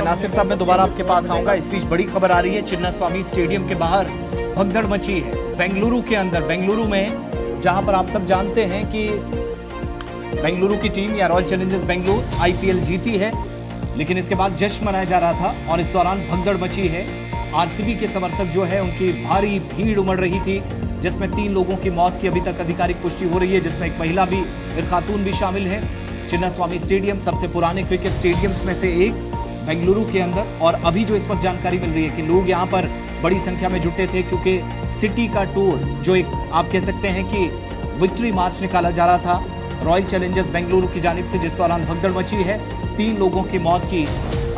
नासिर साहब, मैं दोबारा आपके पास आऊंगा। इस बीच बड़ी खबर आ रही है, चिन्नास्वामी स्टेडियम के बाहर भगदड़ मची है। बेंगलुरु के अंदर, बेंगलुरु में, जहां पर आप सब जानते हैं कि बेंगलुरु की टीम या रॉयल चैलेंजर्स बेंगलुरु आईपीएल जीती है, लेकिन इसके बाद जश्न मनाया जा रहा था और इस दौरान भगदड़ मची है। आरसीबी के समर्थक जो है उनकी भारी भीड़ उमड़ रही थी, जिसमें 3 लोगों की मौत की अभी तक आधिकारिक पुष्टि हो रही है, जिसमें एक महिला भी, एक खातून भी शामिल है। चिन्नास्वामी स्टेडियम सबसे पुराने क्रिकेट स्टेडियम्स में से एक बेंगलुरु के अंदर, और अभी जो इस वक्त जानकारी मिल रही है कि लोग यहां पर बड़ी संख्या में जुटे थे, क्योंकि सिटी का टूर, जो एक आप कह सकते हैं कि विक्ट्री मार्च निकाला जा रहा था रॉयल चैलेंजर्स बेंगलुरु की जानिब से, जिस दौरान भगदड़ मची है। 3 लोगों की मौत की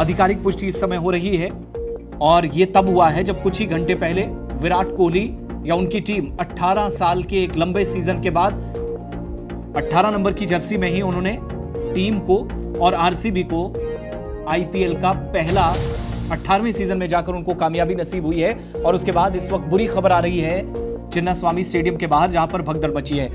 आधिकारिक पुष्टि इस समय हो रही है, और ये तब हुआ है जब कुछ ही घंटे पहले विराट कोहली या उनकी टीम 18 साल के एक लंबे सीजन के बाद 18 नंबर की जर्सी में ही उन्होंने टीम को और आरसीबी को आईपीएल का पहला 18वें सीजन में जाकर उनको कामयाबी नसीब हुई है। और उसके बाद इस वक्त बुरी खबर आ रही है चिन्नास्वामी स्टेडियम के बाहर, जहां पर भगदड़ मची है।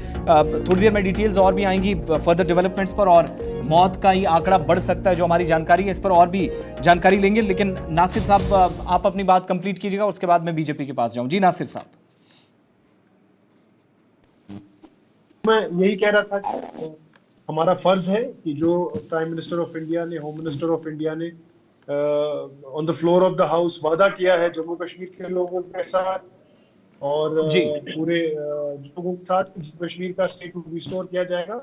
थोड़ी देर में डिटेल्स और भी आएंगी फर्दर डेवलपमेंट्स पर, और मौत का ही आंकड़ा बढ़ सकता है जो हमारी जानकारी है, इस पर और भी जानकारी लेंगे। लेकिन नासिर साहब, आप अपनी बात कंप्लीट कीजिएगा, उसके बाद मैं बीजेपी के पास जाऊं। जी नासिर साहब। मैं यही कह रहा था कि हमारा फर्ज है कि जो प्राइम मिनिस्टर ऑफ इंडिया ने, होम मिनिस्टर ऑफ इंडिया ने on the floor of the house वादा किया है जम्मू कश्मीर के लोगों के साथ और पूरे लोगों के साथ, कश्मीर का स्टेट रिस्टोर किया जाएगा।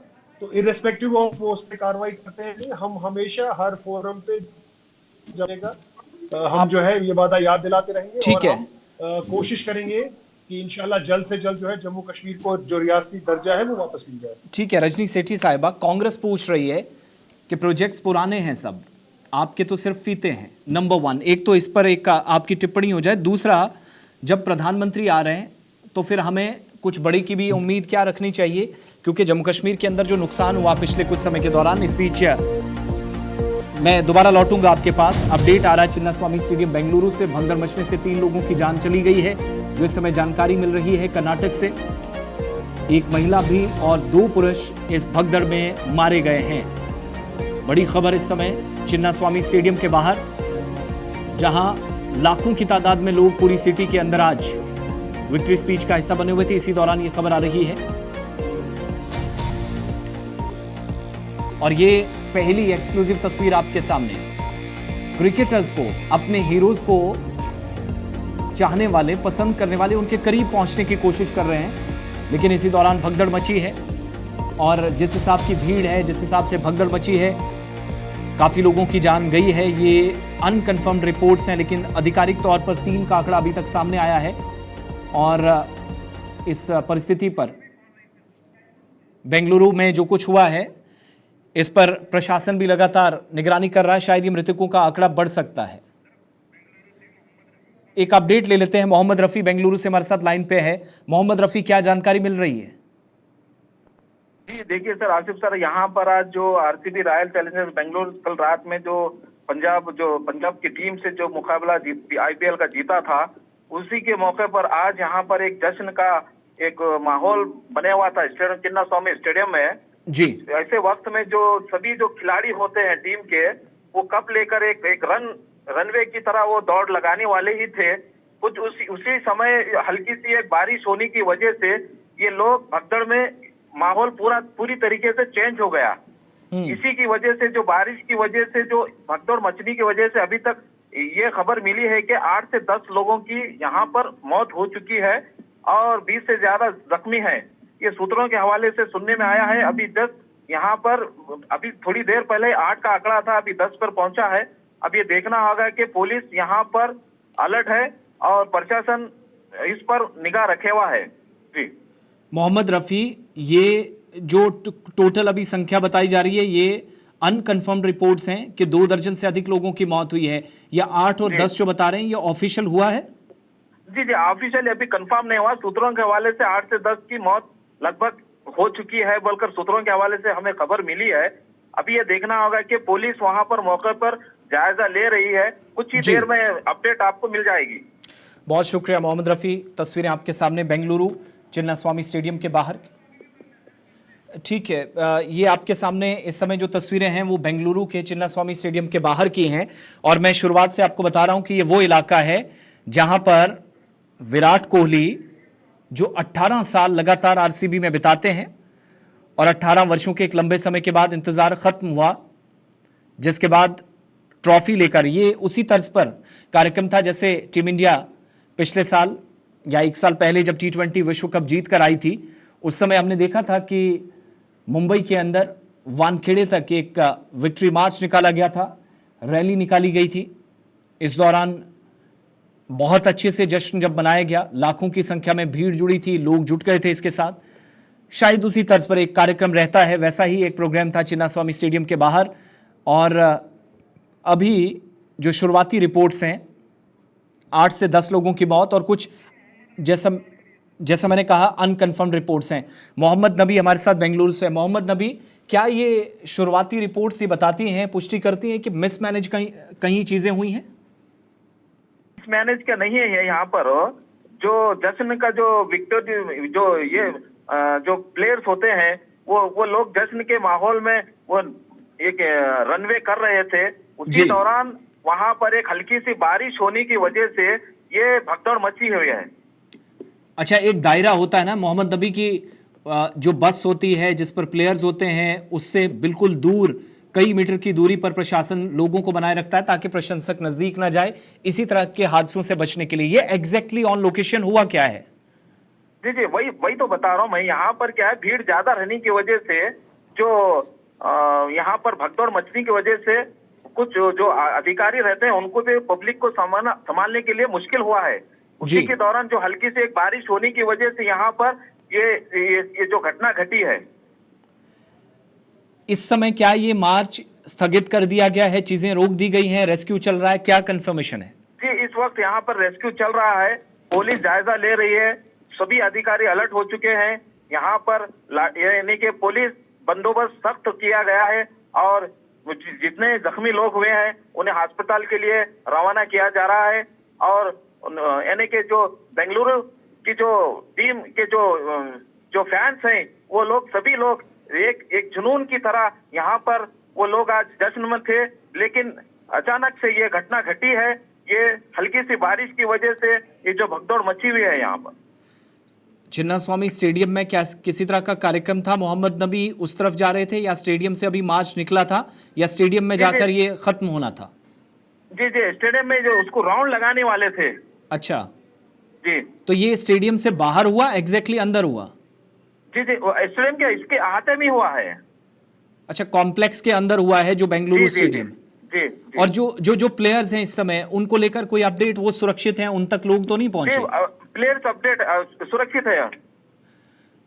तो इररेस्पेक्टिव ऑफ वो उस पर कार्रवाई करते हैं, हम हमेशा हर फोरम पे जाएगा, हम जो है ये वादा याद दिलाते रहेंगे और हम कोशिश करेंगे कि इंशाल्लाह जल्द से जल्द जो है जम्मू कश्मीर को जो रियासती दर्जा है वो वापस मिल जाए। ठीक है। रजनी सेठी साहिबा, कांग्रेस पूछ रही है कि प्रोजेक्ट्स पुराने हैं सब, आपके तो सिर्फ फीते हैं। नंबर 1, एक तो इस पर एक आपकी टिप्पणी हो जाए। दूसरा, जब प्रधानमंत्री आ रहे हैं तो फिर हमें कुछ बड़ी की भी उम्मीद क्या रखनी चाहिए, क्योंकि जम्मू कश्मीर के अंदर जो नुकसान हुआ पिछले कुछ समय के दौरान। इस बीच मैं दोबारा लौटूंगा आपके पास। अपडेट आ रहा है चिन्नास्वामी स्टेडियम बेंगलुरु से, भगदड़ मचने से 3 लोगों की जान चली गई है, जो इस समय जानकारी मिल रही है कर्नाटक से। एक महिला भी और 2 पुरुष इस भगदड़ में मारे गए हैं। बड़ी खबर इस समय चिन्नास्वामी स्टेडियम के बाहर, जहां लाखों की तादाद में लोग पूरी सिटी के अंदर आज विक्ट्री स्पीच का हिस्सा बने हुए थे। इसी दौरान ये खबर आ रही है, और ये पहली एक्सक्लूसिव तस्वीर आपके सामने। क्रिकेटर्स को, अपने हीरोज को चाहने वाले, पसंद करने वाले उनके करीब पहुंचने की कोशिश कर रहे हैं, लेकिन इसी दौरान भगदड़ मची है। और जिस हिसाब की भीड़ है, जिस हिसाब से भगदड़ मची है, काफी लोगों की जान गई है। ये अनकन्फर्म्ड रिपोर्ट्स हैं, लेकिन आधिकारिक तौर पर 3 का आंकड़ा अभी तक सामने आया है। और इस परिस्थिति पर बेंगलुरु में जो कुछ हुआ है, इस पर प्रशासन भी लगातार निगरानी कर रहा है। शायद ये मृतकों का आंकड़ा बढ़ सकता है। एक अपडेट ले लेते हैं। मोहम्मद रफी बेंगलुरु से हमारे साथ लाइन पे है। मोहम्मद रफी, क्या जानकारी मिल रही है? जी देखिए सर, आसिफ सर, यहाँ पर आज जो आरसीबी रॉयल चैलेंजर्स बेंगलुरु कल रात में जो पंजाब की टीम से जो मुकाबला आईपीएल का जीता था, उसी के मौके पर आज यहाँ पर एक जश्न का एक माहौल बने हुआ था स्टेडियम, चिन्नास्वामी स्टेडियम में। जी। ऐसे वक्त में जो सभी जो खिलाड़ी होते हैं टीम के, वो कप लेकर एक रनवे की तरह वो दौड़ लगाने वाले ही थे। कुछ उसी समय हल्की सी एक बारिश होने की वजह से ये लोग भगदड़ में माहौल पूरी तरीके से चेंज हो गया। इसी की वजह से, जो बारिश की वजह से, जो भगदड़ मचने की वजह से अभी तक ये खबर मिली है कि 8 से 10 लोगों की यहाँ पर मौत हो चुकी है और 20 से ज्यादा जख्मी है। ये सूत्रों के हवाले से सुनने में आया है। अभी जस्ट यहाँ पर अभी थोड़ी देर पहले 8 का आंकड़ा था, अभी 10 पर पहुंचा है। अब ये देखना होगा कि पुलिस यहाँ पर अलर्ट है और प्रशासन इस पर निगाह रखे हुआ है। जी मोहम्मद रफी, ये जो टोटल अभी संख्या बताई जा रही है, ये अनकन्फर्म्ड रिपोर्ट्स हैं कि 2 दर्जन से अधिक लोगों की मौत हुई है, या 8 और 10 जो बता रहे हैं, ये ऑफिशियल हुआ है? जी, ऑफिशियल अभी कंफर्म नहीं हुआ। सूत्रों के हवाले से 8 से 10 की मौत लगभग हो चुकी है बोलकर सूत्रों के हवाले से हमें खबर मिली है। अभी ये देखना होगा कि पुलिस वहां पर मौके पर जायजा ले रही है। कुछ ही देर में अपडेट आपको मिल जाएगी। बहुत शुक्रिया मोहम्मद रफी। तस्वीरें आपके सामने बेंगलुरु चिन्नास्वामी स्टेडियम के बाहर। ठीक है, ये आपके सामने इस समय जो तस्वीरें हैं वो बेंगलुरु के चिन्नास्वामी स्टेडियम के बाहर की हैं, और मैं शुरुआत से आपको बता रहा हूं कि ये वो इलाका है जहां पर विराट कोहली जो 18 साल लगातार आरसीबी में बिताते हैं और 18 वर्षों के एक लंबे समय के बाद इंतजार खत्म हुआ, जिसके बाद ट्रॉफी लेकर, ये उसी तर्ज पर कार्यक्रम था जैसे टीम इंडिया पिछले साल या एक साल पहले जब T20 विश्व कप जीत कर आई थी, उस समय हमने देखा था कि मुंबई के अंदर वानखेड़े तक एक विक्ट्री मार्च निकाला गया था, रैली निकाली गई थी। इस दौरान बहुत अच्छे से जश्न जब मनाया गया, लाखों की संख्या में भीड़ जुड़ी थी, लोग जुट गए थे इसके साथ। शायद उसी तर्ज पर एक कार्यक्रम रहता है, वैसा ही एक प्रोग्राम था चिन्नास्वामी स्टेडियम के बाहर। और अभी जो शुरुआती रिपोर्ट्स हैं, 8 से 10 लोगों की मौत और कुछ जैसा मैंने कहा अनकन्फर्म्ड रिपोर्ट्स हैं। मोहम्मद नबी हमारे साथ बेंगलुरु से। मोहम्मद नबी, क्या ये शुरुआती रिपोर्ट्स ये बताती हैं, पुष्टि करती हैं कि मिसमैनेज कहीं चीजें हुई हैं? मैनेज का नहीं है यहाँ पर। जो जश्न का जो विक्टोरी जो ये जो प्लेयर्स होते हैं वो लोग जश्न के माहौल में वो एक रनवे कर रहे थे, उसी दौरान वहां पर एक हल्की सी बारिश होने की वजह से ये भगदड़ मची हुई है। अच्छा, एक दायरा होता है ना मोहम्मद नबी की, जो बस होती है जिस पर प्लेयर्स होते हैं, उससे बिल्कुल दूर कई मीटर की दूरी पर प्रशासन लोगों को बनाए रखता है ताकि प्रशंसक नजदीक ना जाए, इसी तरह के हादसों से बचने के लिए। ये एग्जैक्टली ऑन लोकेशन हुआ क्या है? जी, वही तो बता रहा हूँ मैं। यहाँ पर क्या है, भीड़ ज्यादा रहने की वजह से जो यहाँ पर भगदौड़ मचने की वजह से कुछ जो अधिकारी रहते हैं उनको भी पब्लिक को संभालने के लिए मुश्किल हुआ है। उसी के दौरान जो हल्की से एक बारिश होने की वजह से यहाँ पर ये जो घटना घटी है। इस समय क्या ये मार्च स्थगित कर दिया गया है, चीजें रोक दी गई हैं, रेस्क्यू चल रहा है, क्या कंफर्मेशन है? जी, इस वक्त यहाँ पर रेस्क्यू चल रहा है, पुलिस जायजा ले रही है, सभी अधिकारी अलर्ट हो चुके हैं। यहाँ पर यानी कि पुलिस बंदोबस्त सख्त किया गया है और जितने जख्मी लोग हुए हैं उन्हें अस्पताल के लिए रवाना किया जा रहा है। और यानी कि जो बेंगलुरु की जो टीम के जो फैंस हैं वो लोग सभी लोग एक जुनून की तरह यहाँ पर वो लोग आज जश्न में थे, लेकिन अचानक से ये घटना घटी है। ये हल्की सी बारिश की वजह से ये जो भगदौड़ मची हुई है यहाँ पर चिन्नास्वामी स्टेडियम में। क्या किसी तरह का कार्यक्रम था? मोहम्मद नबी उस तरफ जा रहे थे या स्टेडियम से अभी मार्च निकला था या स्टेडियम में जाकर ये खत्म होना था? जी, स्टेडियम में जो उसको राउंड लगाने वाले थे। अच्छा जी, तो ये स्टेडियम से बाहर हुआ, एग्जैक्टली अंदर हुआ? जी, स्टेडियम के इसके अहाते में हुआ है। अच्छा, कॉम्प्लेक्स के अंदर हुआ है जो बेंगलुरु स्टेडियम। जी। और जो प्लेयर्स हैं इस समय, उनको लेकर कोई अपडेट? वो सुरक्षित हैं, उन तक लोग तो नहीं पहुंचे? प्लेयर्स अपडेट सुरक्षित है।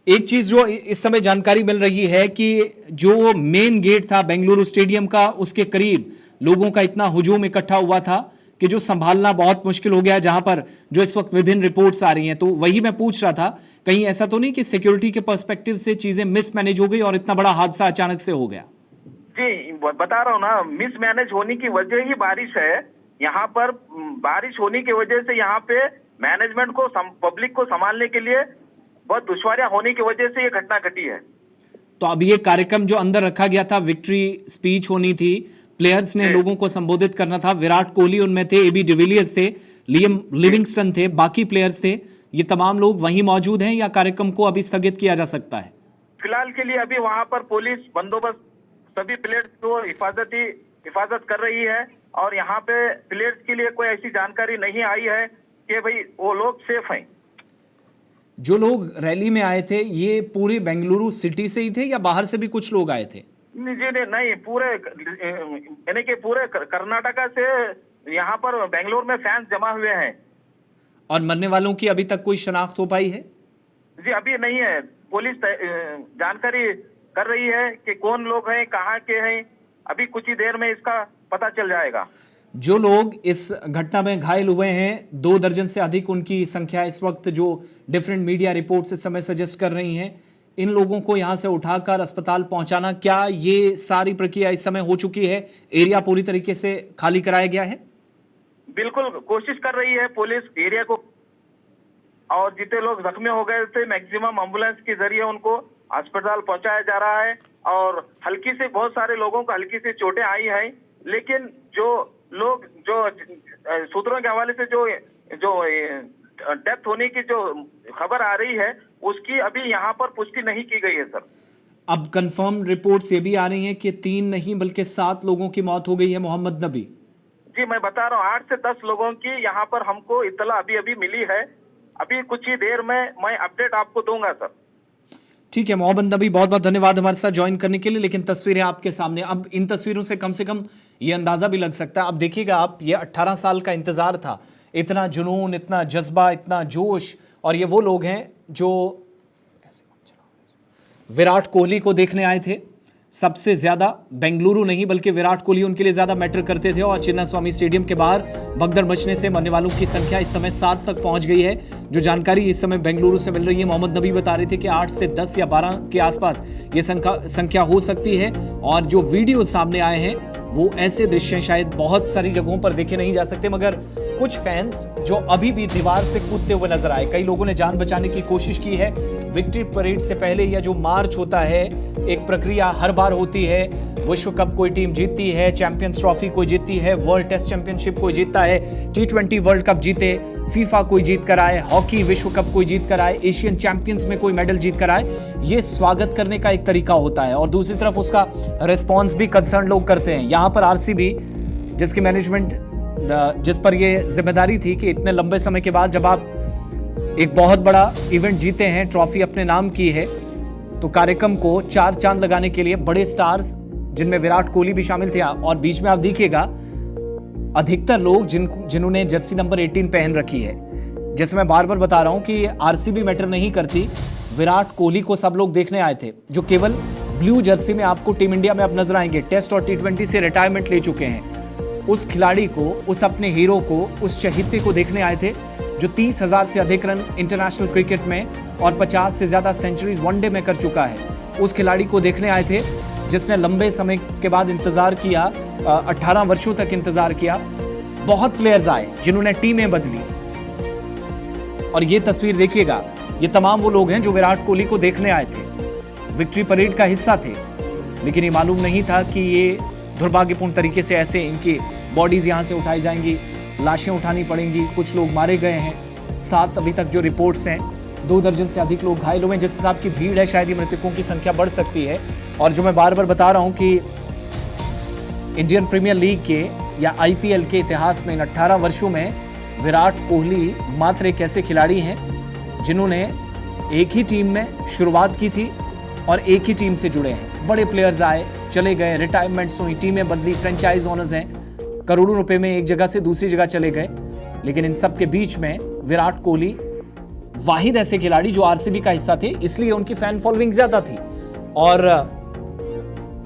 एक चीज जो इस समय जानकारी मिल रही है कि जो मेन गेट था बेंगलुरु स्टेडियम का, उसके करीब लोगों का इतना हुजूम इकट्ठा हुआ था कि जो संभालना बहुत मुश्किल हो गया, जहां पर जो इस वक्त विभिन्न रिपोर्ट्स आ रही हैं। तो वही मैं पूछ रहा था, कहीं ऐसा तो नहीं कि सिक्योरिटी के पर्सपेक्टिव से चीजें मिसमैनेज हो गई और इतना बड़ा हादसा अचानक से हो गया? जी, बता रहा हूँ ना, मिसमैनेज होने की वजह ही बारिश है। यहाँ पर बारिश होने की वजह से यहाँ पे मैनेजमेंट को पब्लिक को संभालने के लिए बहुत दुश्वारियां होने की वजह से ये घटना घटी है। तो अब ये कार्यक्रम जो अंदर रखा गया था, विक्ट्री स्पीच होनी थी, प्लेयर्स ने लोगों को संबोधित करना था, विराट कोहली उनमें थे, एबी डिविलियर्स थे, लियम लिविंगस्टन थे, बाकी प्लेयर्स थे, ये तमाम लोग वहीं मौजूद हैं या कार्यक्रम को अभी स्थगित किया जा सकता है? फिलहाल के लिए अभी वहां पर पुलिस बंदोबस्त सभी प्लेयर्स को हिफाजत कर रही है और यहाँ पे प्लेयर्स के लिए कोई ऐसी जानकारी नहीं आई है कि भाई वो लोग सेफ हैं। जो लोग रैली में आए थे ये पूरे बेंगलुरु सिटी से ही थे या बाहर से भी कुछ लोग आए थे? जी नहीं, पूरे यानी कि पूरे कर्नाटका से यहाँ पर बेंगलुरु में फैंस जमा हुए हैं। और मरने वालों की अभी तक कोई शनाख्त हो पाई है? जी, अभी नहीं है। पुलिस जानकारी कर रही है कि कौन लोग हैं, कहाँ के हैं। अभी कुछ ही देर में इसका पता चल जाएगा। जो लोग इस घटना में घायल हुए हैं, 2 दर्जन से अधिक उनकी संख्या इस वक्त जो डिफरेंट मीडिया रिपोर्ट्स इस समय सजेस्ट कर रही हैं, इन लोगों को यहां से उठाकर अस्पताल पहुंचाना, क्या ये सारी प्रक्रिया इस समय हो चुकी है? एरिया पूरी तरीके से खाली कराया गया है? बिल्कुल कोशिश कर रही है पुलिस एरिया को, और जितने लोग जख्मी हो गए थे मैक्सिमम एम्बुलेंस के जरिए उनको अस्पताल पहुंचाया जा रहा है और हल्की से बहुत सारे लोगों को हल्की सी चोटें आई हैं, लेकिन जो लोग जो सूत्रों के हवाले से जो जो डेथ होने की जो खबर आ रही है उसकी अभी यहाँ पर पुष्टि नहीं की गई है सर। अब कंफर्म रिपोर्ट्स ये भी आ रही हैं कि 3 नहीं बल्कि 7 लोगों की मौत हो गई है मोहम्मद नबी। जी मैं बता रहा हूँ 8 से 10 लोगों की यहाँ पर हमको इत्तला अभी अभी मिली है। अभी कुछ ही देर में मैं अपडेट आपको दूंगा सर। ठीक है मोहम्मद नबी, बहुत बहुत धन्यवाद हमारे साथ ज्वाइन करने के लिए। लेकिन तस्वीरें आपके सामने, अब इन तस्वीरों से कम ये अंदाजा भी लग सकता है। अब देखिएगा आप, ये 18 साल का इंतजार था, इतना जुनून, इतना जज्बा, इतना जोश, और ये वो लोग हैं जो विराट कोहली को देखने आए थे। सबसे ज्यादा बेंगलुरु नहीं बल्कि विराट कोहली उनके लिए ज्यादा मैटर करते थे। और चिन्नास्वामी स्टेडियम के बाहर भगदड़ मचने से मरने वालों की संख्या इस समय 7 तक पहुंच गई है। जो जानकारी इस समय बेंगलुरु से मिल रही है, मोहम्मद नबी बता रहे थे कि 8 से 10 या 12 के आसपास ये संख्या हो सकती है। और जो वीडियो सामने आए हैं वो ऐसे दृश्य शायद बहुत सारी जगहों पर देखे नहीं जा सकते, मगर कुछ फैंस जो अभी भी दीवार से कूदते हुए नजर आए। कई लोगों ने जान बचाने की कोशिश की है। विक्ट्री परेड से पहले या जो मार्च होता है, एक प्रक्रिया हर बार होती है। विश्व कप कोई टीम जीतती है, चैंपियंस ट्रॉफी कोई जीतती है, वर्ल्ड टेस्ट चैंपियनशिप कोई जीतता है, T20 वर्ल्ड कप जीते, फीफा कोई जीत कर आए, हॉकी विश्व कप कोई जीत कर आए, एशियन चैंपियंस में कोई मेडल जीत कर आए। ये स्वागत करने का एक तरीका होता है और दूसरी तरफ उसका रिस्पॉन्स भी कंसर्न लोग करते हैं। यहाँ पर आरसीबी, जिसकी मैनेजमेंट, जिस पर ये जिम्मेदारी थी कि इतने लंबे समय के बाद जब आप एक बहुत बड़ा इवेंट जीते हैं, ट्रॉफी अपने नाम की है, तो कार्यक्रम को 4 चांद लगाने के लिए बड़े स्टार्स, जिनमें विराट कोहली भी शामिल थे, और बीच में आप देखिएगा अधिकतर लोग जिन्होंने जर्सी नंबर 18 पहन रखी है। जैसे मैं बार बार बता रहा हूं कि आरसीबी मैटर नहीं करती, विराट कोहली को सब लोग देखने आए थे, जो केवल ब्लू जर्सी में आपको टीम इंडिया में अब नजर आएंगे। टेस्ट और T20 से रिटायरमेंट ले चुके हैं। उस खिलाड़ी को, उस अपने हीरो को, उस चहेते को देखने आए थे जो 30,000 से अधिक रन इंटरनेशनल क्रिकेट में और 50 से ज्यादा सेंचुरीज वनडे में कर चुका है। उस खिलाड़ी को देखने आए थे जिसने लंबे समय के बाद इंतजार किया, 18 वर्षों तक इंतजार किया। बहुत प्लेयर्स आए जिन्होंने टीमें बदली, और ये तस्वीर देखिएगा, ये तमाम वो लोग हैं जो विराट कोहली को देखने आए थे, विक्ट्री परेड का हिस्सा थे। लेकिन ये मालूम नहीं था कि ये दुर्भाग्यपूर्ण तरीके से ऐसे इनकी बॉडीज यहां से उठाई जाएंगी, लाशें उठानी पड़ेंगी। कुछ लोग मारे गए हैं, 7 अभी तक जो रिपोर्ट्स हैं, 2 दर्जन से अधिक लोग घायल हुए। जिस हिसाब की भीड़ है, शायद ये मृतकों की संख्या बढ़ सकती है। और जो मैं बार बार बता रहा हूं कि इंडियन प्रीमियर लीग के या IPL के इतिहास में इन 18 वर्षों में विराट कोहली मात्र एक ऐसे खिलाड़ी हैं जिन्होंने एक ही टीम में शुरुआत की थी और एक ही टीम से जुड़े हैं। बड़े प्लेयर्स आए, चले गए, रिटायरमेंट्स हुई, टीमें बदली, फ्रेंचाइज ओनर्स हैं, करोड़ों रुपए में एक जगह से दूसरी जगह चले गए। लेकिन इन सब के बीच में विराट कोहली वाहिद ऐसे खिलाड़ी जो आरसीबी का हिस्सा थे, इसलिए उनकी फैन फॉलोइंग ज्यादा थी। और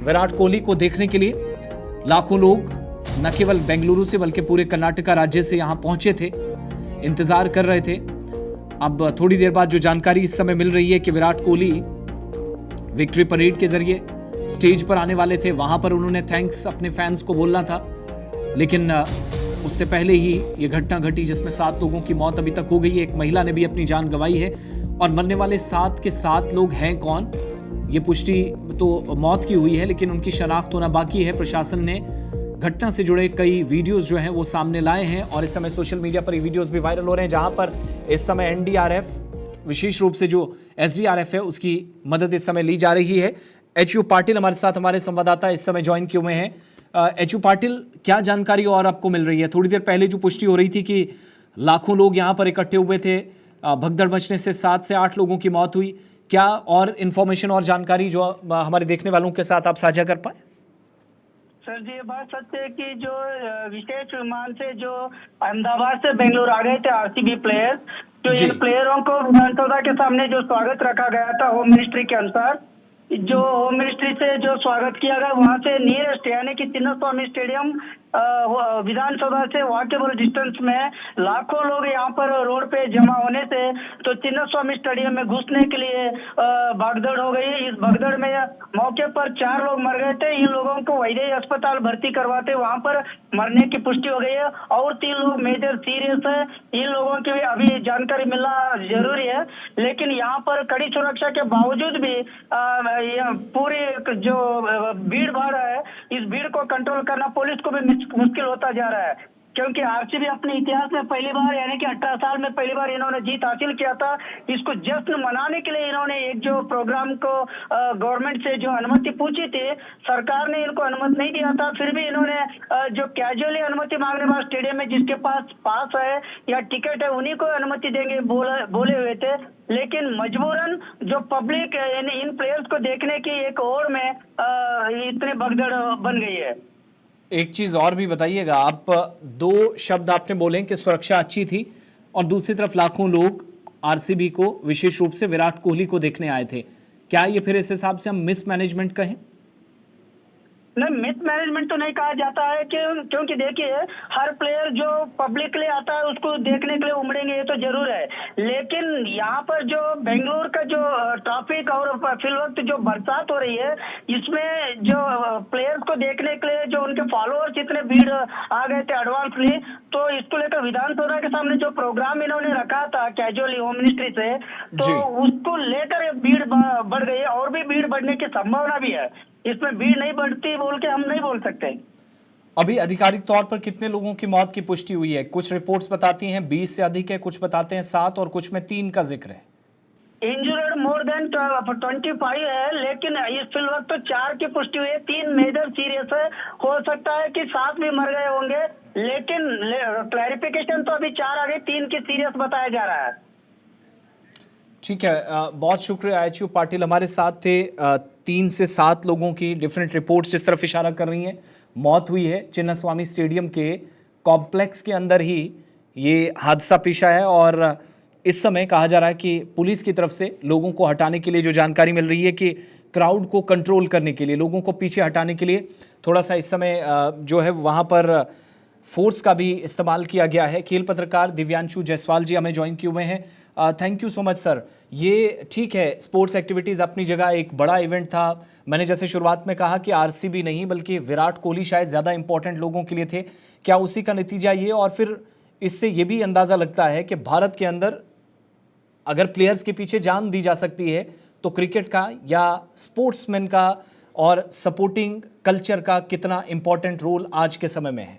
विराट कोहली को देखने के लिए लाखों लोग न केवल बेंगलुरु से बल्कि पूरे कर्नाटका राज्य से यहां पहुंचे थे, इंतजार कर रहे थे। अब थोड़ी देर बाद जो जानकारी इस समय मिल रही है कि विराट कोहली विक्ट्री परेड के जरिए स्टेज पर आने वाले थे, वहां पर उन्होंने थैंक्स अपने फैंस को बोलना था। लेकिन उससे पहले ही ये घटना घटी जिसमें 7 लोगों की मौत अभी तक हो गई है। एक महिला ने भी अपनी जान गंवाई है। और मरने वाले 7 के 7 लोग हैं कौन, ये पुष्टि तो मौत की हुई है, लेकिन उनकी शनाख्त होना बाकी है। प्रशासन ने घटना से जुड़े कई वीडियोस जो हैं वो सामने लाए हैं और इस समय सोशल मीडिया पर ये वीडियोस भी वायरल हो रहे हैं, जहां पर इस समय NDRF, विशेष रूप से जो SDRF है, उसकी मदद इस समय ली जा रही है। HU पाटिल हमारे साथ, हमारे संवाददाता इस समय ज्वाइन किए हुए हैं। HU पाटिल, क्या जानकारी और आपको मिल रही है? थोड़ी देर पहले जो पुष्टि हो रही थी कि लाखों लोग यहाँ पर इकट्ठे हुए थे, भगदड़ मचने से 7 से 8 लोगों की मौत हुई, क्या और इन्फॉर्मेशन और जानकारी जो हमारे देखने वालों के साथ आप साझा कर पाए? सर जी, ये बात सच है कि जो विशेष विमान से जो अहमदाबाद से बेंगलुरु आ गए थे आरसीबी प्लेयर्स, तो इन प्लेयरों को विधानसभा के सामने जो स्वागत रखा गया था होम मिनिस्ट्री के अनुसार, जो होम मिनिस्ट्री से जो स्वागत किया गया, वहां से नियरेस्ट यानी कि चिन्नास्वामी स्टेडियम विधानसभा से वॉकेबल डिस्टेंस में लाखों लोग यहाँ पर रोड पे जमा होने से तो चिन्नस्वामी स्टेडियम में घुसने के लिए भगदड़ हो गई। इस भगदड़ में मौके पर 4 लोग मर गए थे। इन लोगों को वैद्य अस्पताल भर्ती करवाते वहां पर मरने की पुष्टि हो गई है और 3 लोग मेजर सीरियस है। इन लोगों की भी अभी जानकारी मिलना जरूरी है, लेकिन यहाँ पर कड़ी सुरक्षा के बावजूद भी पूरी जो भीड़ भाड़ है, इस भीड़ को कंट्रोल करना पुलिस को भी मुश्किल होता जा रहा है, क्योंकि आरसीबी अपने इतिहास में पहली बार यानी कि 18 साल में पहली बार इन्होंने जीत हासिल किया था। इसको जश्न मनाने के लिए इन्होंने एक जो प्रोग्राम को गवर्नमेंट से जो अनुमति पूछी थी, सरकार ने इनको अनुमति नहीं दिया था, फिर भी इन्होंने जो कैजुअली अनुमति मांगने वाले स्टेडियम में जिसके पास है या टिकट है उन्हीं को अनुमति देंगे बोले हुए थे। लेकिन मजबूरन जो पब्लिक इन प्लेयर्स को देखने की एक ओर में इतने भगदड़ बन गई है। एक चीज और भी बताइएगा, आप 2 शब्द आपने बोले कि सुरक्षा अच्छी थी और दूसरी तरफ लाखों लोग आरसीबी को विशेष रूप से विराट कोहली को देखने आए थे। क्या ये फिर इस हिसाब से हम मिसमैनेजमेंट कहें? नहीं, मिस मैनेजमेंट तो नहीं कहा जाता है क्योंकि देखिए हर प्लेयर जो पब्लिक के लिए आता है उसको देखने के लिए उमड़ेंगे, ये तो जरूर है। लेकिन यहाँ पर जो बेंगलुरु का जो ट्रैफिक और फिल वक्त जो बरसात हो रही है, इसमें जो प्लेयर्स को देखने के लिए जो उनके फॉलोअर्स इतने भीड़ आ गए थे एडवांसली, तो इसको लेकर विधानसभा के सामने जो प्रोग्राम इन्होंने रखा था कैजुअली होम मिनिस्ट्री से, तो उसको लेकर भीड़ बढ़ गई और भी भीड़ बढ़ने की संभावना भी है। इसमें भीड़ नहीं बढ़ती बोल के हम नहीं बोल सकते। अभी आधिकारिक तौर पर कितने लोगों की मौत की पुष्टि हुई है? कुछ रिपोर्ट्स बताती हैं 20 से अधिक है, कुछ बताते हैं 7 और कुछ में 3 का जिक्र है। इंजुर्ड मोर देन 25 है, लेकिन इस फिल वक्त तो 4 की पुष्टि हुई है, 3 मेजर सीरियस है। हो सकता है कि 7 भी मर गए होंगे, लेकिन क्लैरिफिकेशन तो अभी 4 आ गए, 3 की सीरियस बताया जा रहा है। ठीक है, बहुत शुक्रिया एचयू पाटिल हमारे साथ थे। 3 से 7 लोगों की डिफरेंट रिपोर्ट्स जिस तरफ इशारा कर रही हैं, मौत हुई है चिन्नास्वामी स्टेडियम के कॉम्प्लेक्स के अंदर ही ये हादसा पेश आया है और इस समय कहा जा रहा है कि पुलिस की तरफ से लोगों को हटाने के लिए जो जानकारी मिल रही है कि क्राउड को कंट्रोल करने के लिए, लोगों को पीछे हटाने के लिए थोड़ा सा इस समय जो है वहाँ पर फोर्स का भी इस्तेमाल किया गया है। खेल पत्रकार दिव्यांशु जायसवाल जी हमें ज्वाइन किए हुए हैं। Thank you so much sir. ये ठीक है, स्पोर्ट्स एक्टिविटीज़ अपनी जगह एक बड़ा इवेंट था। मैंने जैसे शुरुआत में कहा कि आरसीबी नहीं बल्कि विराट कोहली शायद ज़्यादा इंपॉर्टेंट लोगों के लिए थे। क्या उसी का नतीजा ये, और फिर इससे ये भी अंदाज़ा लगता है कि भारत के अंदर अगर प्लेयर्स के पीछे जान दी जा सकती है तो क्रिकेट का या स्पोर्ट्समैन का और सपोर्टिंग कल्चर का कितना इंपॉर्टेंट रोल आज के समय में है।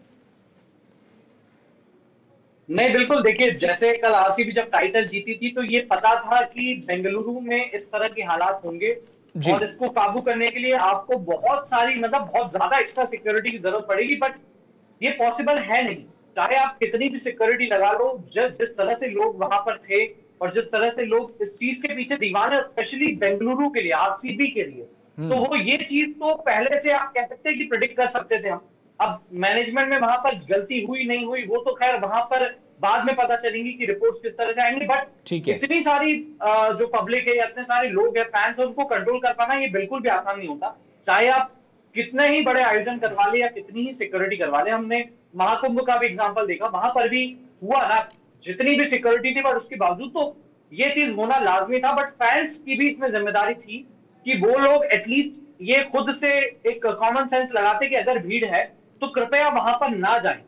नहीं, बिल्कुल। देखिए, जैसे कल आरसीबी जब टाइटल जीती थी तो ये पता था कि बेंगलुरु में इस तरह के हालात होंगे और इसको काबू करने के लिए आपको बहुत सारी बहुत ज्यादा एक्स्ट्रा सिक्योरिटी की जरूरत पड़ेगी, बट ये पॉसिबल है नहीं। चाहे आप कितनी भी सिक्योरिटी लगा लो, जिस तरह से लोग वहां पर थे और जिस तरह से लोग इस चीज के पीछे दीवाने, स्पेशली बेंगलुरु के लिए, आरसीबी के लिए, तो वो ये चीज तो पहले से आप कह सकते हैं कि प्रेडिक्ट कर सकते थे हम। अब मैनेजमेंट में वहां पर गलती हुई नहीं हुई वो तो खैर वहां पर बाद में पता चलेंगी कि रिपोर्ट्स किस तरह से आएंगी, बट इतनी सारी जो पब्लिक है या इतने सारे लोग हैं, फैंस है, उनको कंट्रोल कर पाना ये बिल्कुल भी आसान नहीं होता। चाहे आप कितने ही बड़े आयोजन करवा ले या कितनी ही सिक्योरिटी करवा ले। हमने महाकुंभ का भी एग्जाम्पल देखा, वहां पर भी हुआ ना, जितनी भी सिक्योरिटी थी, बट उसके बावजूद तो ये चीज होना लाजमी था। बट फैंस की भी इसमें जिम्मेदारी थी कि वो लोग एटलीस्ट ये खुद से एक कॉमन सेंस लगाते कि अगर भीड़ है तो कृपया वहां पर ना जाएं।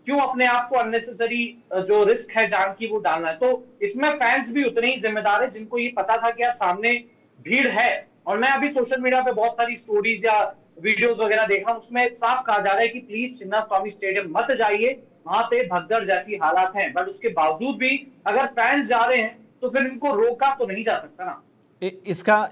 क्यों अपने आप को अननेसेसरी जो रिस्क है जान की वो डालना है। तो इसमें फैंस भी उतने ही जिम्मेदार है जिनको ये पता था कि यार सामने भीड़ है। और मैं अभी सोशल मीडिया पे बहुत सारी स्टोरीज या वीडियोस वगैरह देखा, उसमें साफ कहा जा रहा है कि प्लीज चिन्नास्वामी स्टेडियम मत जाइए, वहां पे भगदड़ जैसी हालात हैं। बट उसके बावजूद भी अगर फैंस जा रहे हैं तो फिर इनको रोका तो नहीं जा सकता ना।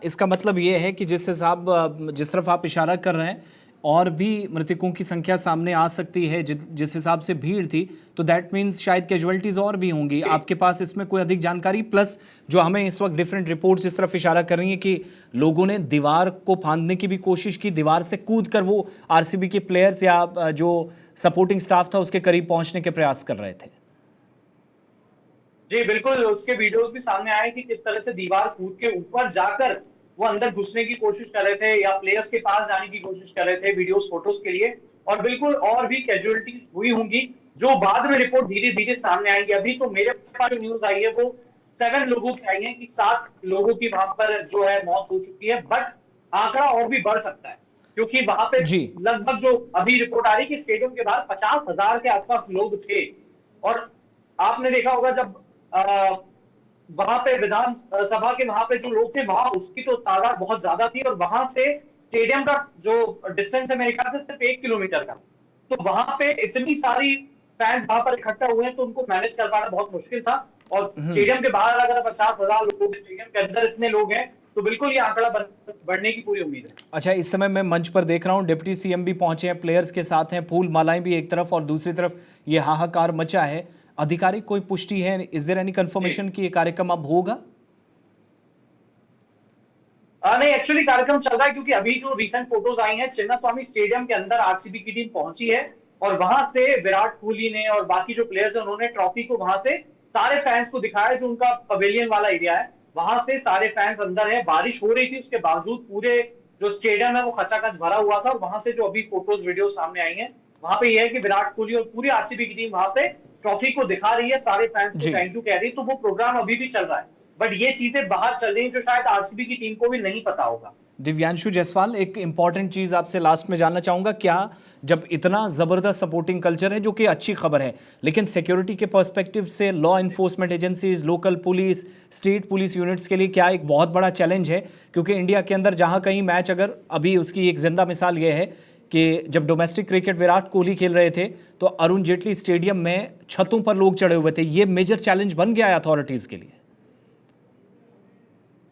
इसका मतलब ये है कि जिस तरफ आप इशारा कर रहे हैं और भी मृतकों की संख्या सामने आ सकती है, जिस हिसाब से भीड़ थी, तो दैट मीन्स शायद कैजुअलिटीज और भी होंगी। आपके पास इसमें कोई अधिक जानकारी, प्लस जो हमें इस वक्त डिफरेंट रिपोर्ट्स इस तरफ इशारा कर रही हैं कि लोगों ने दीवार को फांदने की भी कोशिश की, दीवार से कूद कर वो आरसीबी के प्लेयर्स या जो सपोर्टिंग स्टाफ था उसके करीब पहुंचने के प्रयास कर रहे थे। जी बिल्कुल, उसके वीडियोस भी सामने आए कि किस तरह से दीवार कूद के ऊपर जाकर वो अंदर घुसने की कोशिश कर रहे थे या प्लेयर्स के पास जाने की कोशिश कर रहे थे वीडियोस फोटोज के लिए। और बिल्कुल और भी कैजुअलिटीज हुई होंगी जो बाद में रिपोर्ट धीरे धीरे सामने आएंगी। अभी तो मेरे पास जो न्यूज आई है वो 7 लोगों की आई है कि 7 लोगों की वहां पर जो है मौत हो चुकी है, बट आंकड़ा और भी बढ़ सकता है क्योंकि वहां पे जी लगभग जो अभी रिपोर्ट आ रही है कि स्टेडियम के बाहर 50,000 के आसपास लोग थे। और आपने देखा होगा जब वहां पे विधान सभा के वहां पे जो लोग थे वहां उसकी तो तादाद बहुत ज्यादा थी और वहां से स्टेडियम का जो डिस्टेंस है मेरे ख्याल से सिर्फ 1 किलोमीटर का। तो वहां पे इतनी सारी फैंस वहां पर इकट्ठा हुए हैं तो उनको मैनेज कर पाना बहुत मुश्किल था। और स्टेडियम के बाहर अगर 50,000 लोग, स्टेडियम के अंदर इतने लोग हैं, तो बिल्कुल ये आंकड़ा बढ़ने की पूरी उम्मीद है। अच्छा, इस समय मैं मंच पर देख रहा हूं डिप्टी सीएम भी पहुंचे हैं, प्लेयर्स के साथ हैं, फूल मालाएं भी एक तरफ और दूसरी तरफ ये हाहाकार मचा है। आधिकारिक कोई पुष्टि है, इज देयर एनी कंफर्मेशन कि ये कार्यक्रम अब होगा? नहीं, एक्चुअली कार्यक्रम चल रहा है क्योंकि अभी जो रिसेंट फोटोज आई हैं चिन्नास्वामी स्टेडियम के अंदर आरसीबी की टीम पहुंची है और वहां से विराट कोहली ने और बाकी जो प्लेयर्स हैं उन्होंने ट्रॉफी को वहां से सारे फैंस को दिखाया। जो उनका पवेलियन वाला एरिया है वहां से सारे फैंस अंदर है। बारिश हो रही थी उसके बावजूद पूरे जो स्टेडियम है वो खचाखच भरा हुआ था। और वहां से जो अभी फोटोज वीडियो सामने आई हैं वहां पे यह है कि विराट कोहली और पूरी आरसीबी की टीम वहां पे ट्रॉफी को दिखा रही है, सारे फैंस को थैंक यू कह रही है। तो वो प्रोग्राम अभी भी चल रहा है, बट ये चीजें बाहर चल रही हैं जो शायद आरसीबी की टीम को भी नहीं पता होगा। दिव्यांशु जायसवाल, एक इंपॉर्टेंट चीज आपसे लास्ट में जानना चाहूंगा, क्या जब इतना जबरदस्त सपोर्टिंग कल्चर है जो कि अच्छी खबर है, लेकिन सिक्योरिटी के पर्सपेक्टिव से law enforcement agencies, local police, state police units के लिए क्या एक बहुत बड़ा चैलेंज है? क्योंकि इंडिया के अंदर जहां कहीं मैच, अगर अभी उसकी एक जिंदा मिसाल ये है कि जब डोमेस्टिक क्रिकेट विराट कोहली खेल रहे थे तो अरुण जेटली स्टेडियम में छतों पर लोग चढ़े हुए थे। ये मेजर चैलेंज बन गया है अथॉरिटीज के लिए।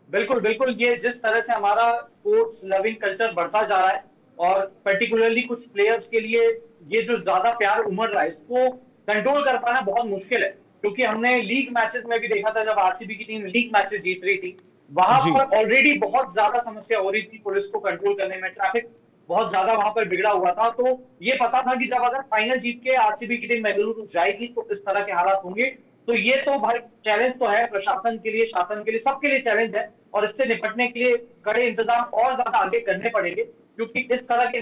बिल्कुल बिल्कुल, ये जिस तरह से हमारा स्पोर्ट्स लविंग कल्चर बढ़ता जा रहा है और पर्टिकुलरली कुछ प्लेयर्स के लिए ये जो ज्यादा प्यार उमड़ रहा है इसको कंट्रोल कर पाना बहुत मुश्किल है। क्योंकि हमने लीग मैचेस में भी देखा था जब आरसीबी की टीम लीग मैचेस जीत रही थी वहां पर ऑलरेडी बहुत ज्यादा समस्या हो रही थी पुलिस को कंट्रोल करने में, ट्रैफिक बहुत ज्यादा वहां पर बिगड़ा हुआ था। तो ये पता था कि जब अगर फाइनल जीत के आरसीबी की टीम बेंगलुरु जाएगी तो इस तरह के हालात होंगे। तो ये तो भाई चैलेंज तो है प्रशासन के लिए, शासन के लिए, सबके लिए चैलेंज है और इससे निपटने के लिए कड़े इंतजाम और ज्यादा आगे करने पड़ेंगे। क्योंकि इस तरह के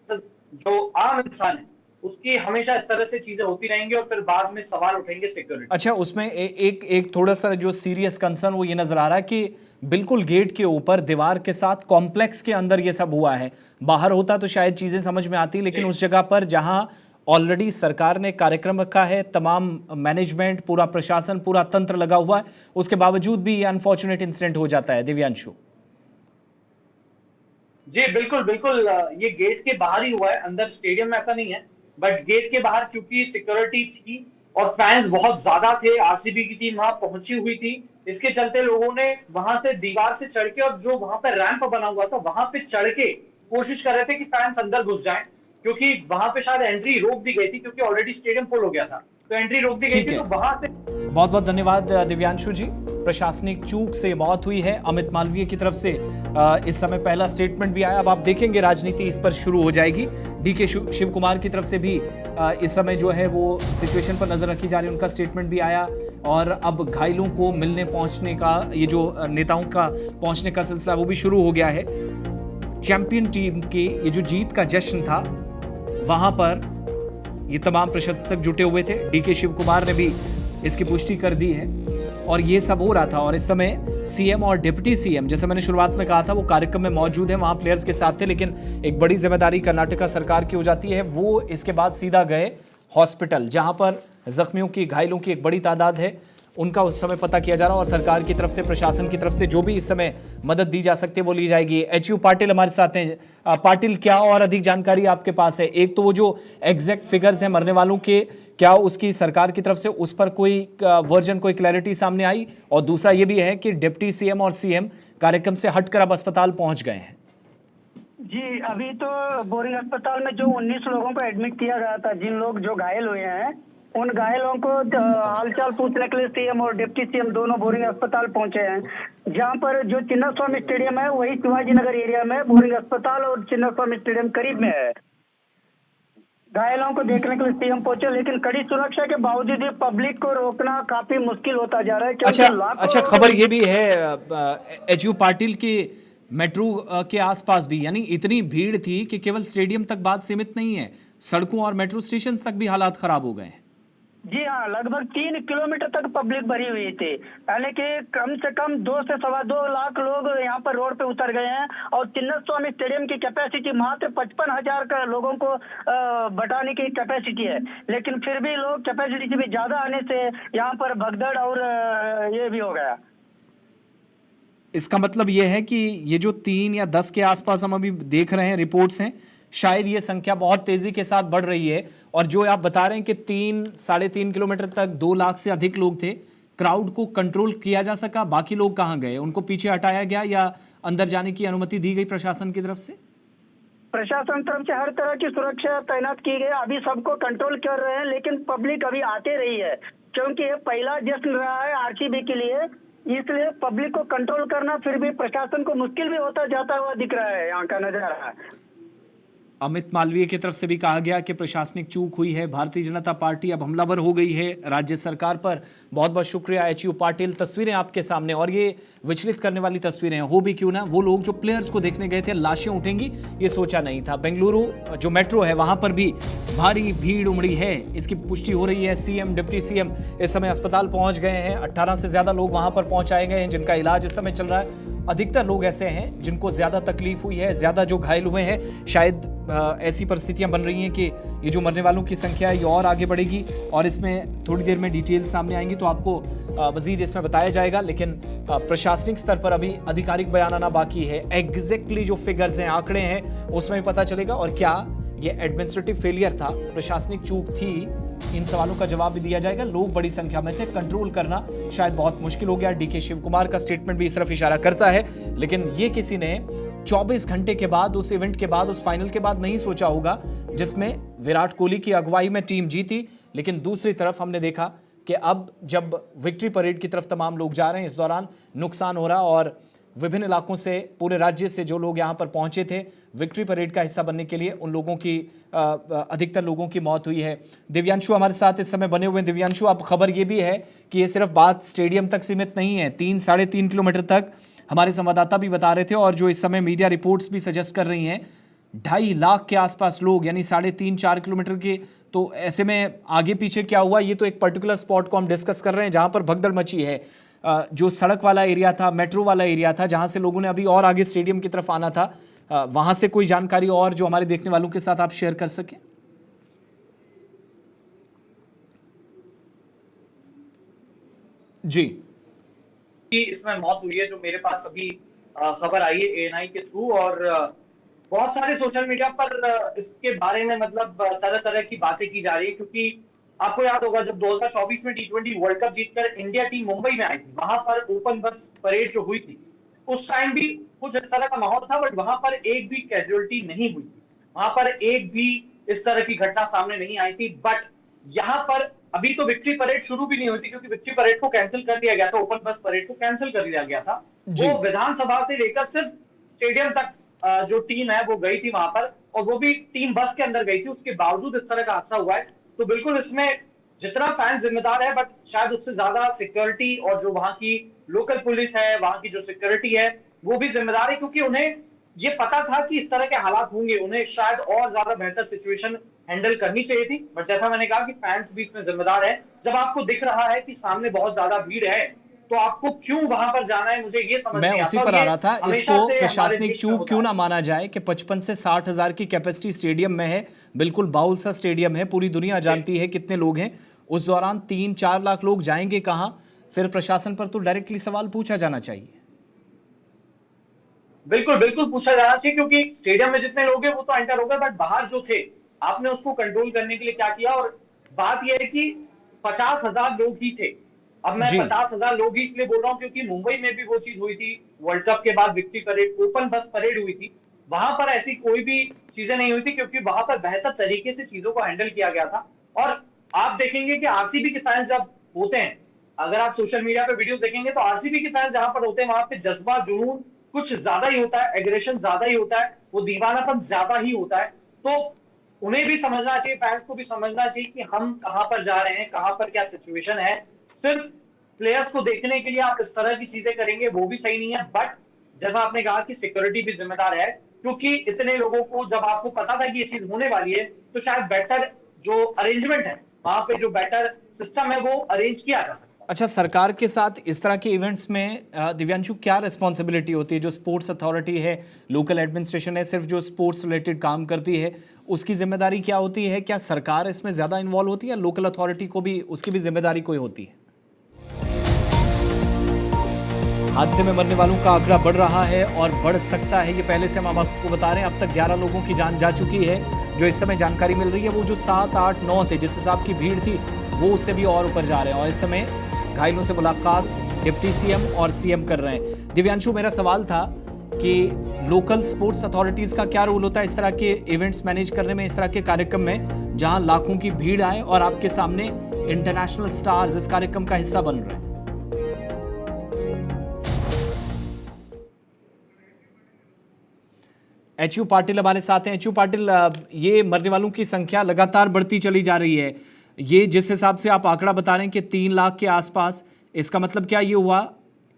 जो आम इंसान है उसकी हमेशा इस तरह से चीजें होती रहेंगी और फिर बाद में सवाल उठेंगे सिक्योरिटी। अच्छा, उसमें एक थोड़ा सा जो सीरियस कंसर्न वो ये नजर आ रहा है कि बिल्कुल गेट के ऊपर दीवार के साथ कॉम्प्लेक्स के अंदर ये सब हुआ है। बाहर होता तो शायद चीजें समझ में आती, लेकिन उस जगह पर जहां ऑलरेडी सरकार ने कार्यक्रम रखा है, तमाम मैनेजमेंट, पूरा प्रशासन, पूरा तंत्र लगा हुआ है, उसके बावजूद भी ये अनफॉर्चुनेट इंसिडेंट हो जाता है। दिव्यांशु जी बिल्कुल बिल्कुल, ये गेट के बाहर ही हुआ है, अंदर स्टेडियम में ऐसा नहीं है। बट गेट के बाहर क्योंकि सिक्योरिटी थी और फैंस बहुत ज्यादा थे, आरसीबी की टीम वहां पहुंची हुई थी, इसके चलते लोगों ने वहां से दीवार से चढ़ के और जो वहां पर रैंप बना हुआ था वहां पे चढ़ के कोशिश कर रहे थे कि फैंस अंदर घुस जाएं। क्योंकि वहां पे शायद एंट्री रोक दी गई थी क्योंकि ऑलरेडी स्टेडियम फुल हो गया था, तो एंट्री रोक दी गई थी। तो वहां से बहुत बहुत धन्यवाद दिव्यांशु जी। प्रशासनिक चूक से मौत हुई है अमित मालवीय की तरफ से। इस समय पहला स्टेटमेंट भी आया, अब आप देखेंगे राजनीति इस पर शुरू हो जाएगी। डीके शिव कुमार की तरफ से भी इस समय जो है वो सिचुएशन पर नजर रखी जा रही है, उनका स्टेटमेंट भी आया। और अब घायलों को मिलने पहुंचने का, ये जो नेताओं का पहुंचने का सिलसिला वो भी शुरू हो गया है। चैंपियन टीम की ये जो जीत का जश्न था वहां पर ये तमाम प्रशंसक जुटे हुए थे। डीके शिव कुमार ने भी इसकी पुष्टि कर दी है और ये सब हो रहा था। और इस समय सीएम और डिप्टी सीएम, जैसे मैंने शुरुआत में कहा था, वो कार्यक्रम में मौजूद है, वहां प्लेयर्स के साथ थे। लेकिन एक बड़ी जिम्मेदारी कर्नाटका सरकार की हो जाती है, वो इसके बाद सीधा गए हॉस्पिटल जहां पर जख्मियों की, घायलों की एक बड़ी तादाद है, उनका उस समय पता किया जा रहा है। और सरकार की तरफ से, प्रशासन की तरफ से जो भी इस समय मदद दी जा सकती है वो ली जाएगी। एचयू पाटिल हमारे साथ हैं। पाटिल, क्या और अधिक जानकारी आपके पास है? एक तो वो जो एग्जैक्ट फिगर्स हैं मरने वालों के, क्या उसकी सरकार की तरफ से उस पर कोई वर्जन, कोई क्लैरिटी सामने आई? और दूसरा ये भी है कि डिप्टी सीएम और सीएम कार्यक्रम से हटकर अब अस्पताल पहुंच गए हैं। जी, अभी तो बोरिंग अस्पताल में जो 19 लोगों को एडमिट किया गया था, जिन लोग जो घायल हुए हैं, उन घायलों को हालचाल पूछने के लिए सीएम और डिप्टी सीएम दोनों बोरिंग अस्पताल पहुंचे हैं। जहां पर जो चिन्नास्वामी स्टेडियम है वही शिवाजी नगर एरिया में बोरिंग अस्पताल और चिन्नास्वामी स्टेडियम करीब में है। घायलों को देखने के लिए सीएम पहुंचे, लेकिन कड़ी सुरक्षा के बावजूद भी पब्लिक को रोकना काफी मुश्किल होता जा रहा है। अच्छा, खबर ये भी है एचयू पाटिल की मेट्रो के आसपास भी, यानी इतनी भीड़ थी कि केवल स्टेडियम तक बात सीमित नहीं है, सड़कों और मेट्रो स्टेशन तक भी हालात खराब हो गए हैं। जी हाँ, लगभग 3 किलोमीटर तक पब्लिक भरी हुई थी, यानी कि कम से कम 2 से सवा 2 लाख लोग यहाँ पर रोड पे उतर गए हैं और चिन्नस्वामी स्टेडियम की कैपेसिटी मात्र 55,000 का लोगों को बैठाने की कैपेसिटी है, लेकिन फिर भी लोग कैपेसिटी से भी ज्यादा आने से यहाँ पर भगदड़ और ये भी हो गया। इसका मतलब ये है कि ये जो 3 या 10 के आसपास हम अभी देख रहे हैं रिपोर्ट्स हैं, शायद ये संख्या बहुत तेजी के साथ बढ़ रही है। और जो आप बता रहे हैं कि 3-3.5 किलोमीटर तक 2 लाख से अधिक लोग थे, क्राउड को कंट्रोल किया जा सका? बाकी लोग कहाँ गए? उनको पीछे हटाया गया या अंदर जाने की अनुमति दी गई प्रशासन की तरफ से? प्रशासन तरफ से हर तरह की सुरक्षा तैनात की गई, अभी सबको कंट्रोल कर रहे हैं, लेकिन पब्लिक अभी आते रही है क्योंकि ये पहला जश्न रहा है आरसीबी के लिए, इसलिए पब्लिक को कंट्रोल करना फिर भी प्रशासन को मुश्किल भी होता जाता हुआ दिख रहा है, यहाँ का नजारा। अमित मालवीय की तरफ से भी कहा गया कि प्रशासनिक चूक हुई है, भारतीय जनता पार्टी अब हमलावर हो गई है राज्य सरकार पर। बहुत बहुत शुक्रिया एचयू पाटिल। तस्वीरें आपके सामने, और ये विचलित करने वाली तस्वीरें हैं। हो भी क्यों ना, वो लोग जो प्लेयर्स को देखने गए थे, लाशें उठेंगी ये सोचा नहीं था। बेंगलुरु जो मेट्रो है वहां पर भी भारी भीड़ उमड़ी है, इसकी पुष्टि हो रही है। सीएम, डिप्टी सीएम इस समय अस्पताल पहुंच गए हैं। 18 से ज्यादा लोग वहां पर पहुंचाए गए हैं जिनका इलाज इस समय चल रहा है। अधिकतर लोग ऐसे हैं जिनको ज्यादा तकलीफ हुई है, ज्यादा जो घायल हुए हैं। शायद ऐसी परिस्थितियां बन रही हैं कि ये जो मरने वालों की संख्या है ये और आगे बढ़ेगी, और इसमें थोड़ी देर में डिटेल सामने आएंगी तो आपको मजीद इसमें बताया जाएगा। लेकिन प्रशासनिक स्तर पर अभी आधिकारिक बयान आना बाकी है। एग्जैक्टली जो फिगर्स हैं, आंकड़े हैं, उसमें भी पता चलेगा। और क्या ये एडमिनिस्ट्रेटिव फेलियर था, प्रशासनिक चूक थी, इन सवालों का जवाब भी दिया जाएगा। लोग बड़ी संख्या में थे, कंट्रोल करना शायद बहुत मुश्किल हो गया। डीके शिव कुमार का स्टेटमेंट भी इस तरफ इशारा करता है। लेकिन ये किसी ने 24 घंटे के बाद, उस इवेंट के बाद, उस फाइनल के बाद नहीं सोचा होगा जिसमें विराट कोहली की अगुवाई में टीम जीती। लेकिन दूसरी तरफ हमने देखा कि अब जब विक्ट्री परेड की तरफ तमाम लोग जा रहे हैं, इस दौरान नुकसान हो रहा, और विभिन्न इलाकों से, पूरे राज्य से जो लोग यहाँ पर पहुंचे थे विक्ट्री परेड का हिस्सा बनने के लिए, उन लोगों की अधिकतर लोगों की मौत हुई है। दिव्यांशु हमारे साथ इस समय बने हुए हैं। दिव्यांशु, अब खबर ये भी है कि ये सिर्फ बात स्टेडियम तक सीमित नहीं है, 3-3.5 किलोमीटर तक हमारे संवाददाता भी बता रहे थे, और जो इस समय मीडिया रिपोर्ट्स भी सजेस्ट कर रही हैं 2.5 लाख के आसपास लोग, यानी 3.5-4 किलोमीटर के। तो ऐसे में आगे पीछे क्या हुआ, ये तो एक पर्टिकुलर स्पॉट को हम डिस्कस कर रहे हैं जहां पर भगदड़ मची है। जो सड़क वाला एरिया था, मेट्रो वाला एरिया था, जहां से लोगों ने अभी और आगे स्टेडियम की तरफ आना था, वहां से कोई जानकारी और जो हमारे देखने वालों के साथ आप शेयर कर सकें? जी, इसमें मौत हुई है, जो मेरे पास अभी खबर आई है एएनआई के थ्रू, और बहुत सारे सोशल मीडिया पर इसके बारे में मतलब तरह तरह की बातें की जा रही है, क्योंकि आपको याद होगा जब 2024 में T20 वर्ल्ड कप जीतकर इंडिया टीम मुंबई में आई थी, वहां पर ओपन बस परेड जो हुई थी, उस टाइम भी कुछ इस तरह का माहौल था, बट वहां पर एक भी कैजुअलिटी नहीं हुई थी, वहां पर एक भी इस तरह की घटना सामने नहीं आई थी। बट यहाँ पर अभी तो विक्ट्री परेड शुरू भी नहीं हुई थी, क्योंकि विक्ट्री परेड को कैंसिल कर दिया गया था, ओपन बस परेड को कैंसिल कर दिया गया था। वो विधानसभा से लेकर सिर्फ स्टेडियम तक जो टीम है वो गई थी वहां पर, और वो भी टीम बस के अंदर गई थी, उसके बावजूद इस तरह का हादसा हुआ है। तो बिल्कुल इसमें जितना फैन जिम्मेदार है, बट शायद उससे ज्यादा सिक्योरिटी और जो वहां की लोकल पुलिस है, वहां की जो सिक्योरिटी है, वो भी जिम्मेदार है, क्योंकि उन्हें ये पता था कि इस तरह के हालात होंगे, उन्हें शायद और ज्यादा बेहतर सिचुएशन हैंडल करनी चाहिए थी। बट जैसा मैंने कहा कि फैंस भी इसमें जिम्मेदार है। जब आपको दिख रहा है कि सामने बहुत ज्यादा भीड़ है, तो आपको क्यों वहां पर जाना है, मुझे ये समझ मैं नहीं उसी आता। पर आ रहा था, इसको प्रशासनिक चूक क्यों ना माना जाए कि 55 से 60 हजार की कैपेसिटी स्टेडियम में है, बिल्कुल बाउल सा स्टेडियम है, पूरी दुनिया जानती है कितने लोग हैं। उस दौरान 3-4 लाख लोग जाएंगे कहां? फिर प्रशासन पर तो डायरेक्टली सवाल पूछा जाना चाहिए। बिल्कुल बिल्कुल पूछा जाना चाहिए, क्योंकि स्टेडियम में जितने लोग हैं वो तो एंटर हो गए, बट बाहर जो थे आपने उसको कंट्रोल करने के लिए क्या किया? और बात यह है कि 50,000 लोग ही थे। अब मैं 50,000 लोग ही इसलिए बोल रहा हूं क्योंकि मुंबई में भी वो चीज हुई थी, वर्ल्ड कप के बाद विक्ट्री परेड, ओपन बस परेड हुई थी, वहां पर ऐसी कोई भी चीजें नहीं हुई थी, क्योंकि वहां पर बेहतर तरीके से चीजों को हैंडल किया गया था। और आप देखेंगे कि आरसीबी के फैंस जब होते हैं, अगर आप सोशल मीडिया पे वीडियोस देखेंगे, तो आरसीबी के फैंस जहां पर होते हैं वहां पे जज्बा, जुनून कुछ ज्यादा ही होता है, एग्रेशन ज्यादा ही होता है, वो दीवानापन ज्यादा ही होता है। तो उन्हें भी समझना चाहिए, फैंस को भी समझना चाहिए कि हम कहां पर जा रहे हैं, कहां पर क्या सिचुएशन है। सिर्फ प्लेयर्स को देखने के लिए आप इस तरह की चीजें करेंगे वो भी सही नहीं है, बट जैसा आपने कहा कि सिक्योरिटी भी जिम्मेदार है, क्योंकि इतने लोगों को जब आपको पता था कि ये चीज होने वाली है, तो शायद बेटर जो अरेंजमेंट है, वहां पे जो बेटर सिस्टम है वो अरेंज किया जा सकता है। अच्छा, सरकार के साथ इस तरह के इवेंट्स में दिव्यांशु क्या रिस्पॉन्सिबिलिटी होती है? जो स्पोर्ट्स अथॉरिटी है, लोकल एडमिनिस्ट्रेशन है, सिर्फ जो स्पोर्ट्स रिलेटेड काम करती है, उसकी जिम्मेदारी क्या होती है? क्या सरकार इसमें ज़्यादा इन्वॉल्व होती है या लोकल अथॉरिटी को भी उसकी भी जिम्मेदारी कोई होती है? हादसे में मरने वालों का आंकड़ा बढ़ रहा है और बढ़ सकता है, ये पहले से हम आपको बता रहे हैं। अब तक 11 लोगों की जान जा चुकी है। जो इस समय जानकारी मिल रही है वो जो 7, 8, 9 थे, जिस हिसाब की भीड़ थी, वो उससे भी और ऊपर जा रहे हैं और इस समय घायलों से मुलाकात डिप्टी सीएम और सीएम कर रहे हैं। दिव्यांशु, मेरा सवाल था कि लोकल स्पोर्ट्स अथॉरिटीज का क्या रोल होता है इस तरह के इवेंट्स मैनेज करने में, इस तरह के कार्यक्रम में जहां लाखों की भीड़ आए और आपके सामने इंटरनेशनल स्टार्स इस कार्यक्रम का हिस्सा बन रहे हैं? एचयू पाटिल हमारे साथ हैं। एचयू पाटिल, ये मरने वालों की संख्या लगातार बढ़ती चली जा रही है। ये जिस हिसाब से आप आंकड़ा बता रहे हैं कि 3 लाख के आसपास, इसका मतलब क्या ये हुआ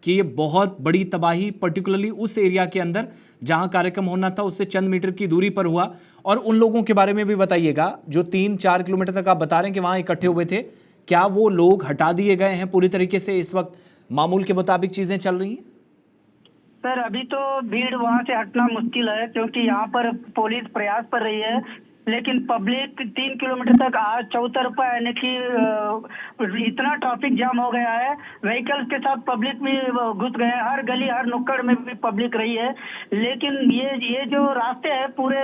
कि ये बहुत बड़ी तबाही पर्टिकुलरली उस एरिया के अंदर जहां कार्यक्रम होना था उससे चंद मीटर की दूरी पर हुआ? और उन लोगों के बारे में भी बताइएगा जो 3-4 किलोमीटर तक आप बता रहे हैं कि वहां इकट्ठे हुए थे, क्या वो लोग हटा दिए गए हैं पूरी तरीके से? इस वक्त मामूल के मुताबिक चीजें चल रही हैं? सर अभी तो भीड़ वहां से हटना मुश्किल है, क्योंकि यहाँ पर पुलिस प्रयास कर रही है, लेकिन पब्लिक 3 किलोमीटर तक आज चौतरफा यानी कि इतना ट्रैफिक जाम हो गया है। व्हीकल्स के साथ पब्लिक भी घुस गए हैं, हर गली हर नुक्कड़ में भी पब्लिक रही है। लेकिन ये जो रास्ते हैं पूरे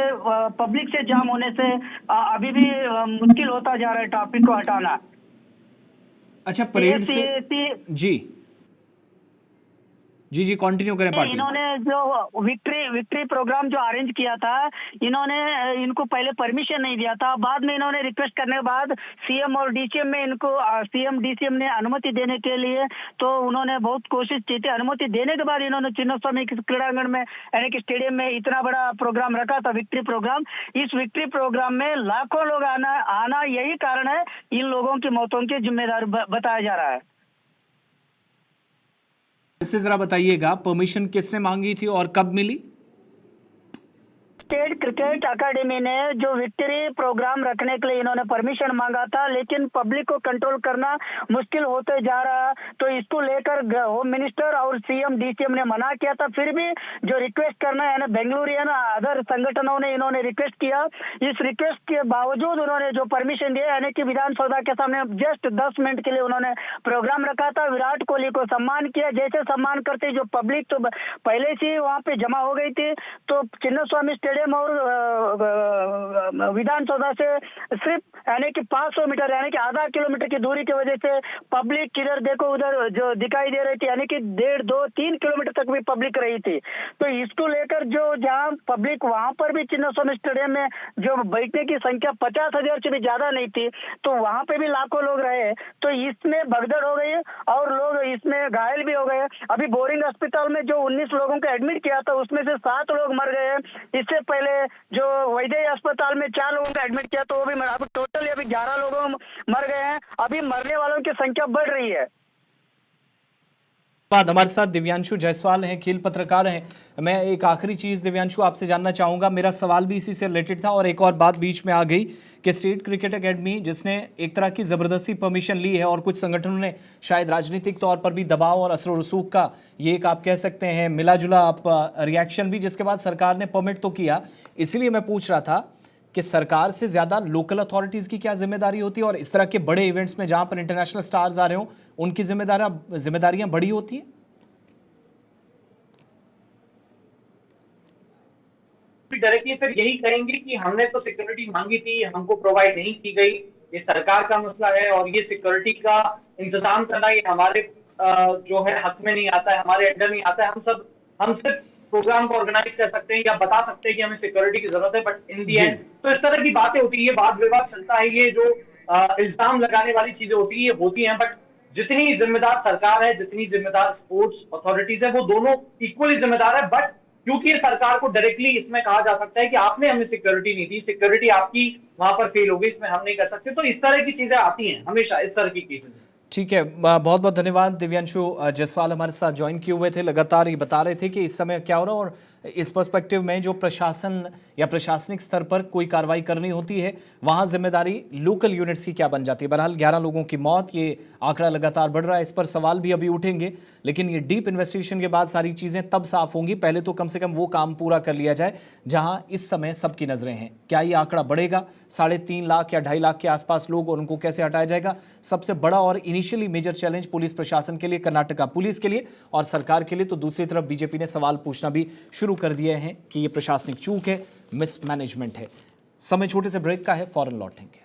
पब्लिक से जाम होने से अभी भी मुश्किल होता जा रहा है ट्रैफिक को हटाना। अच्छा, परेड से जी कंटिन्यू करें पाटिल। इन्होंने जो विक्ट्री प्रोग्राम जो अरेंज किया था, इनको पहले परमिशन नहीं दिया था। बाद में इन्होंने रिक्वेस्ट करने के बाद सीएम और डीसीएम में इनको डीसीएम ने अनुमति देने के लिए तो उन्होंने बहुत कोशिश की थी। अनुमति देने के बाद इन्होंने चिन्नस्वामी क्रीड़ांगण में यानी कि स्टेडियम में इतना बड़ा प्रोग्राम रखा था, विक्ट्री प्रोग्राम। इस विक्ट्री प्रोग्राम में लाखों लोग आना यही कारण है इन लोगों की मौतों की जिम्मेदार बताया जा रहा है। इससे जरा बताइएगा, परमिशन किसने मांगी थी और कब मिली? स्टेट क्रिकेट अकेडमी ने जो विक्ट्री प्रोग्राम रखने के लिए इन्होंने परमिशन मांगा था, लेकिन पब्लिक को कंट्रोल करना मुश्किल होते जा रहा, तो इसको लेकर होम मिनिस्टर और सीएम डीसीएम ने मना किया था। फिर भी जो रिक्वेस्ट करना है ना, बेंगलुरियन अदर संगठनों ने इन्होंने रिक्वेस्ट किया। इस रिक्वेस्ट के बावजूद उन्होंने जो परमिशन दिया, यानी कि विधानसभा के सामने जस्ट 10 मिनट के लिए उन्होंने प्रोग्राम रखा था। विराट कोहली को सम्मान किया, जैसे सम्मान करते जो पब्लिक तो पहले से वहां पे जमा हो गई थी, तो चिन्नस्वामी स्टेडियम और विधानसभा से सिर्फ यानी कि 500 मीटर यानी कि आधा किलोमीटर की दूरी की वजह से पब्लिक किधर देखो उधर जो दिखाई दे रही थी, यानी कि 1.5, 2, 3 किलोमीटर तक भी पब्लिक रही थी। तो इसको लेकर जो जहां पब्लिक वहां पर भी चिन्नस्वामी स्टेडियम में जो बैठने की संख्या 50,000 से भी ज्यादा नहीं थी, तो वहां पे भी लाखों लोग रहे। तो इसमें भगदड़ हो गई और लोग इसमें घायल भी हो गए। अभी बोरिंग अस्पताल में जो 19 लोगों को एडमिट किया था उसमें से 7 लोग मर गए। इससे पहले जो वैद्य अस्पताल में 4 लोगों को एडमिट किया तो वो भी अभी टोटल अभी 11 लोग मर गए हैं। अभी मरने वालों की संख्या बढ़ रही है। हमारे साथ दिव्यांशु जायसवाल हैं, खेल पत्रकार हैं। मैं एक आखिरी चीज़ दिव्यांशु आपसे जानना चाहूँगा, मेरा सवाल भी इसी से रिलेटेड था और एक और बात बीच में आ गई कि स्टेट क्रिकेट एकेडमी जिसने एक तरह की ज़बरदस्ती परमिशन ली है और कुछ संगठनों ने शायद राजनीतिक तौर पर भी दबाव और असर रसूख का ये एक आप कह सकते हैं मिला जुला आप रिएक्शन भी, जिसके बाद सरकार ने परमिट तो किया। इसीलिए मैं पूछ रहा था कि सरकार से ज़्यादा लोकल अथॉरिटीज़ की क्या जिम्मेदारी होती है और इस तरह के बड़े इवेंट्स में जहाँ पर इंटरनेशनल स्टार्स आ रहे हो उनकी जिम्मेदारियाँ बड़ी होती हैं? डायरेक्टली फिर यही कहेंगे कि हमने तो सिक्योरिटी मांगी थी, हमको प्रोवाइड नहीं की गई, ये सरकार का मसला है और ये सिक्योरिटी का इंतजाम करना ये हमारे जो है हक में नहीं आता है, हमारे अंडर नहीं आता है। हम सिर्फ प्रोग्राम को ऑर्गेनाइज कर सकते हैं या बता सकते हैं कि हमें सिक्योरिटी की जरूरत है, बट इन दी एंड तो इस तरह की बातें होती है, ये वाद विवाद चलता है, ये जो इल्जाम लगाने वाली चीजें होती है ये होती हैं। बट जितनी जिम्मेदार सरकार है, जितनी जिम्मेदार स्पोर्ट्स अथॉरिटीज है, वो दोनों इक्वली जिम्मेदार है। बट क्योंकि सरकार को डायरेक्टली इसमें कहा जा सकता है कि आपने हमें सिक्योरिटी नहीं दी, सिक्योरिटी आपकी वहां पर फेल हो गई, इसमें हम नहीं कर सकते, तो इस तरह की चीजें आती हैं हमेशा इस तरह की केसेस। ठीक है, बहुत बहुत धन्यवाद। दिव्यांशु जायसवाल हमारे साथ ज्वाइन किए हुए थे, लगातार ये बता रहे थे कि इस समय क्या हो रहा है और इस पर्सपेक्टिव में जो प्रशासन या प्रशासनिक स्तर पर कोई कार्रवाई करनी होती है वहाँ जिम्मेदारी लोकल यूनिट्स की क्या बन जाती है। बहरहाल 11 लोगों की मौत, ये आंकड़ा लगातार बढ़ रहा है, इस पर सवाल भी अभी उठेंगे, लेकिन ये डीप इन्वेस्टिगेशन के बाद सारी चीज़ें तब साफ होंगी। पहले तो कम से कम वो काम पूरा कर लिया जाए जहां इस समय सबकी नजरें हैं। क्या ये आंकड़ा बढ़ेगा 3.5 लाख या 2.5 लाख के आसपास लोग, और उनको कैसे हटाया जाएगा? सबसे बड़ा और इनिशियली मेजर चैलेंज पुलिस प्रशासन के लिए, कर्नाटका पुलिस के लिए और सरकार के लिए। तो दूसरी तरफ बीजेपी ने सवाल पूछना भी शुरू कर दिए हैं कि ये प्रशासनिक चूक है, मिसमैनेजमेंट है। समय छोटे से ब्रेक का है, फौरन लौटेंगे।